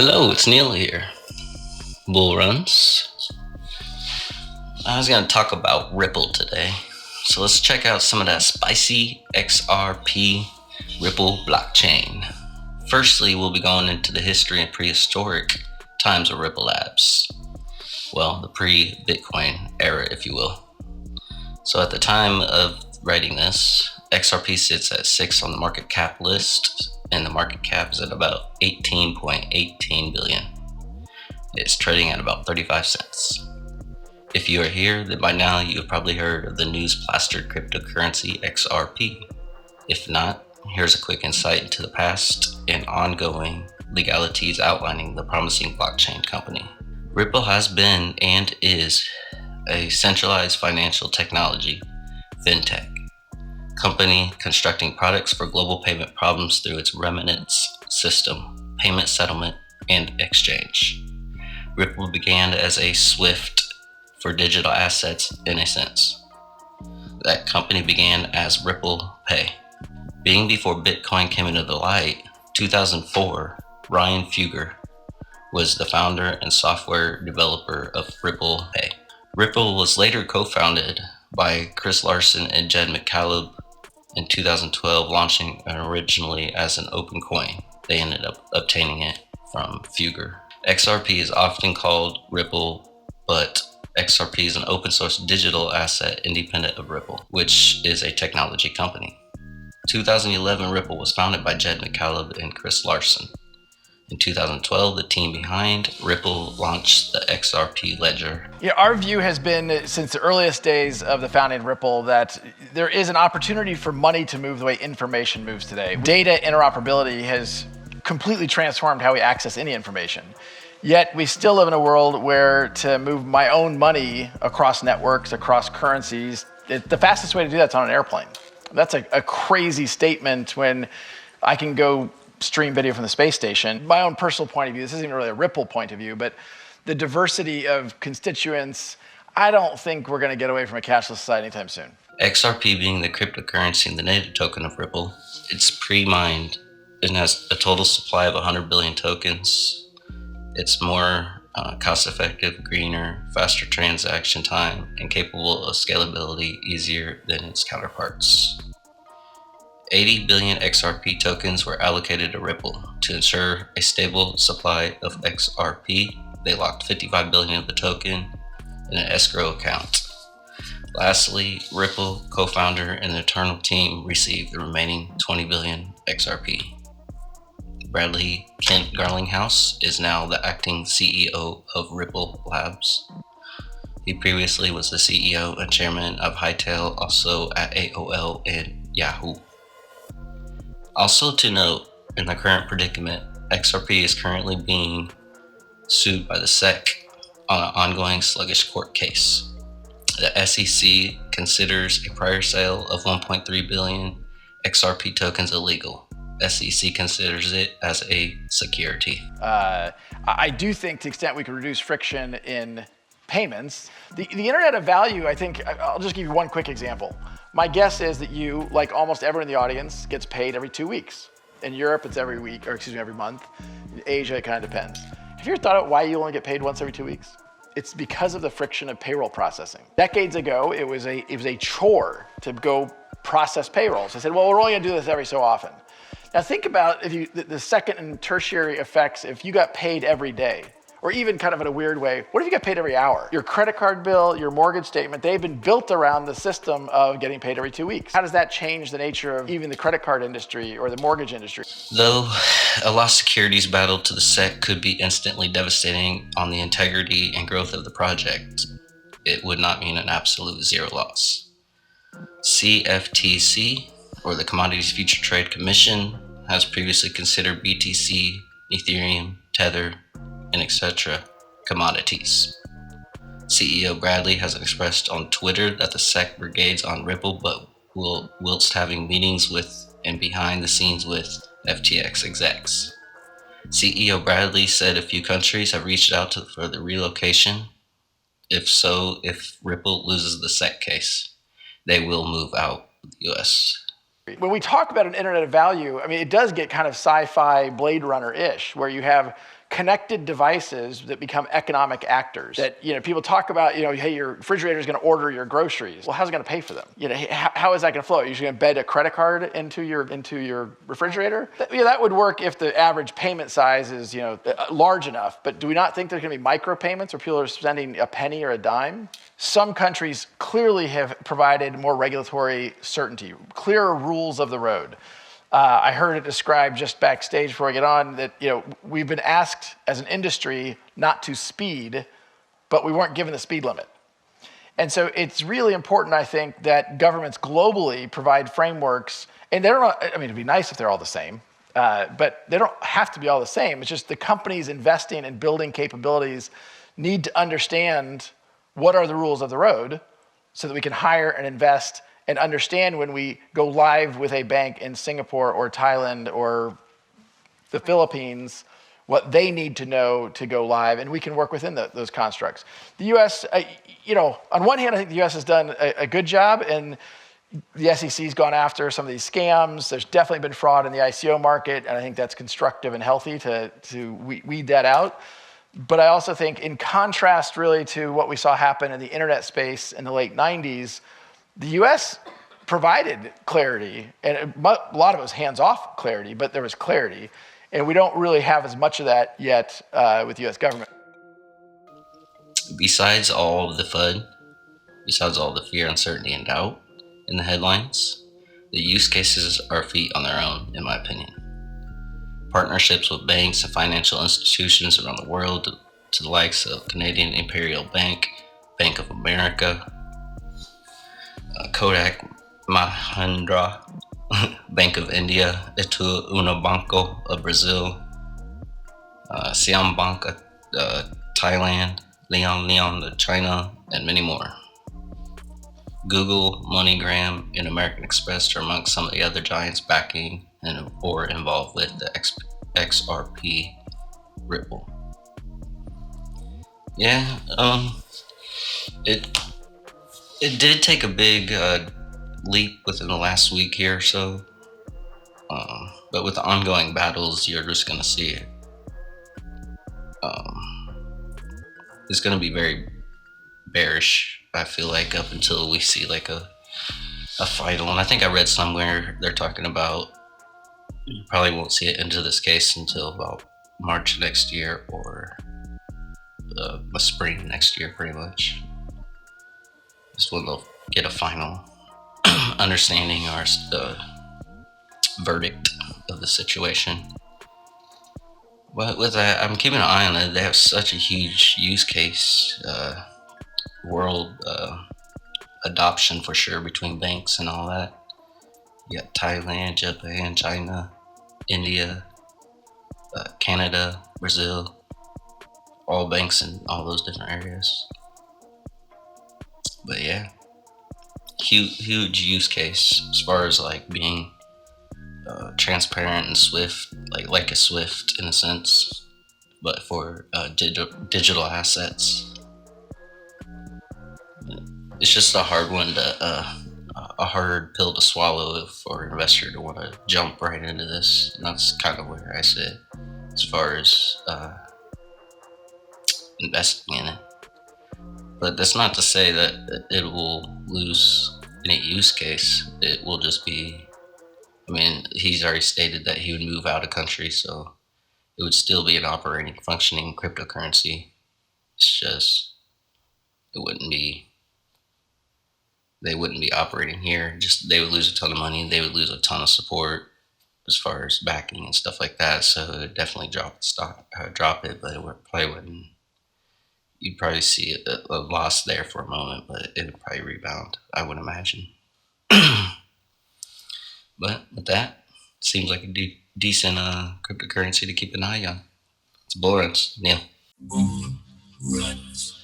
Hello, it's Neil here. Bull runs. I was going to talk about Ripple today. So let's check out some of that spicy XRP Ripple blockchain. Firstly, we'll be going into the history and prehistoric times of Ripple Labs. Well, the pre-Bitcoin era, if you will. So at the time of writing this, XRP sits at 6 on the market cap list, and the market cap is at about 18.18 billion. It's trading at about 35 cents. If you are here, then by now you have probably heard of the news-plastered cryptocurrency XRP. If not, here's a quick insight into the past and ongoing legalities outlining the promising blockchain company. Ripple has been and is a centralized financial technology, fintech, company constructing products for global payment problems through its remittance system, payment settlement, and exchange. Ripple began as a SWIFT for digital assets in a sense. That company began as Ripple Pay. Being before Bitcoin came into the light, 2004, Ryan Fugger was the founder and software developer of Ripple Pay. Ripple was later co-founded by Chris Larsen and Jed McCaleb in 2012, launching originally as an open coin. They ended up obtaining it from Fugger. XRP is often called Ripple, but XRP is an open source digital asset independent of Ripple, which is a technology company. 2011, Ripple was founded by Jed McCaleb and Chris Larsen. In 2012, the team behind Ripple launched the XRP ledger. Yeah, our view has been since the earliest days of the founding of Ripple that there is an opportunity for money to move the way information moves today. Data interoperability has completely transformed how we access any information. Yet we still live in a world where to move my own money across networks, across currencies, the fastest way to do that's on an airplane. That's a crazy statement when I can go stream video from the space station. My own personal point of view, this isn't really a Ripple point of view, but the diversity of constituents, I don't think we're going to get away from a cashless society anytime soon. XRP being the cryptocurrency and the native token of Ripple, it's pre-mined and has a total supply of 100 billion tokens. It's more cost-effective, greener, faster transaction time, and capable of scalability easier than its counterparts. 80 billion XRP tokens were allocated to Ripple. To ensure a stable supply of XRP, they locked 55 billion of the token in an escrow account. Lastly, Ripple co-founder and the internal team received the remaining 20 billion XRP. Bradley Kent Garlinghouse is now the acting CEO of Ripple Labs. He previously was the CEO and chairman of Hightail, also at AOL and Yahoo. Also to note, in the current predicament, XRP is currently being sued by the SEC on an ongoing sluggish court case. The SEC considers a prior sale of 1.3 billion XRP tokens illegal. SEC considers it as a security. I do think to the extent we can reduce friction in payments, the internet of value, I think, I'll just give you one quick example. My guess is that you, like almost everyone in the audience, gets paid every 2 weeks. In Europe, it's every week, or excuse me, every month. In Asia, it kind of depends. Have you ever thought about why you only get paid once every 2 weeks? It's because of the friction of payroll processing. Decades ago, it was a chore to go process payrolls. I said, well, we're only gonna do this every so often. Now think about if the second and tertiary effects, if you got paid every day, or even kind of in a weird way, what if you got paid every hour? Your credit card bill, your mortgage statement, they've been built around the system of getting paid every 2 weeks. How does that change the nature of even the credit card industry or the mortgage industry? Though a lost securities battle to the SEC could be instantly devastating on the integrity and growth of the project, it would not mean an absolute zero loss. CFTC, or the Commodities Future Trade Commission, has previously considered BTC, Ethereum, Tether, and etc. commodities. CEO Bradley has expressed on Twitter that the SEC brigades on Ripple, but whilst having meetings with and behind the scenes with FTX execs. CEO Bradley said a few countries have reached out for the relocation. If Ripple loses the SEC case, they will move out of the US. When we talk about an internet of value, I mean, it does get kind of sci-fi Blade Runner-ish, where you have connected devices that become economic actors. That, people talk about, hey, your refrigerator is going to order your groceries. Well, how's it going to pay for them? How is that going to flow? Are you just going to embed a credit card into your refrigerator? That would work if the average payment size is, large enough. But do we not think there's going to be micropayments where people are spending a penny or a dime? Some countries clearly have provided more regulatory certainty, clearer rules of the road. I heard it described just backstage before I get on that we've been asked as an industry not to speed, but we weren't given the speed limit. And so it's really important, I think, that governments globally provide frameworks, and it'd be nice if they're all the same, but they don't have to be all the same. It's just the companies investing and building capabilities need to understand what are the rules of the road so that we can hire and invest and understand when we go live with a bank in Singapore or Thailand or the Philippines, what they need to know to go live, and we can work within those constructs. The U.S., on one hand, I think the U.S. has done a good job, and the SEC's gone after some of these scams. There's definitely been fraud in the ICO market, and I think that's constructive and healthy to weed that out. But I also think, in contrast really to what we saw happen in the internet space in the late 90s, the U.S. provided clarity, and a lot of it was hands-off clarity, but there was clarity, and we don't really have as much of that yet with the U.S. government. Besides all of the FUD, besides all the fear, uncertainty, and doubt in the headlines, the use cases are feet on their own, in my opinion. Partnerships with banks and financial institutions around the world, to the likes of Canadian Imperial Bank, Bank of America, Kodak Mahindra, Bank of India, Itaú Unibanco of Brazil, Siam Bank of Thailand, Leon of China, and many more. Google, MoneyGram, and American Express are among some of the other giants backing or involved with the XRP Ripple. Yeah, it did take a big leap within the last week here or so, but with the ongoing battles, you're just going to see it. It's going to be very bearish, I feel like, up until we see like a final. And I think I read somewhere they're talking about you probably won't see it into this case until about March next year or the spring next year, pretty much. Just when they'll get a final understanding or verdict of the situation. But with that, I'm keeping an eye on it. They have such a huge use case, world adoption for sure between banks and all that. You got Thailand, Japan, China, India, Canada, Brazil, all banks in all those different areas. But yeah, huge use case as far as like being transparent and swift, like a Swift in a sense, but for digital assets. It's just a hard one a hard pill to swallow for an investor to want to jump right into this. And that's kind of where I sit as far as investing in it. But that's not to say that it will lose any use case. It will just be, he's already stated that he would move out of country, so it would still be an operating, functioning cryptocurrency. It's just, they wouldn't be operating here. Just, they would lose a ton of money. They would lose a ton of support as far as backing and stuff like that. So it would definitely drop it, but it probably wouldn't. You'd probably see a loss there for a moment, but it would probably rebound, I would imagine. But with that, it seems like a decent cryptocurrency to keep an eye on. It's bull runs, Neil. Bull runs.